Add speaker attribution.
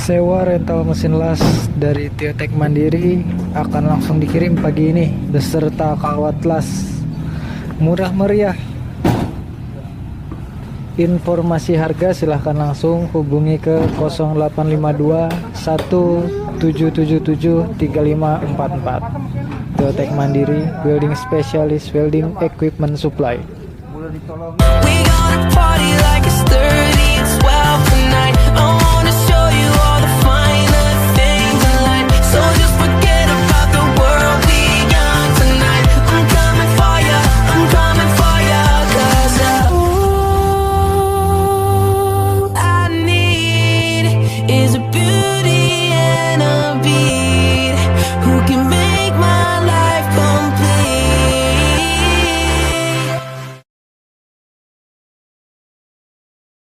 Speaker 1: Sewa rental mesin las dari Tiotek Mandiri akan langsung dikirim pagi ini beserta kawat las. Murah meriah. Informasi harga silahkan langsung hubungi ke 0852 1777 3544. Tiotek Mandiri, Welding Specialist, Welding Equipment Supply.
Speaker 2: We gonna party like it's Thursday.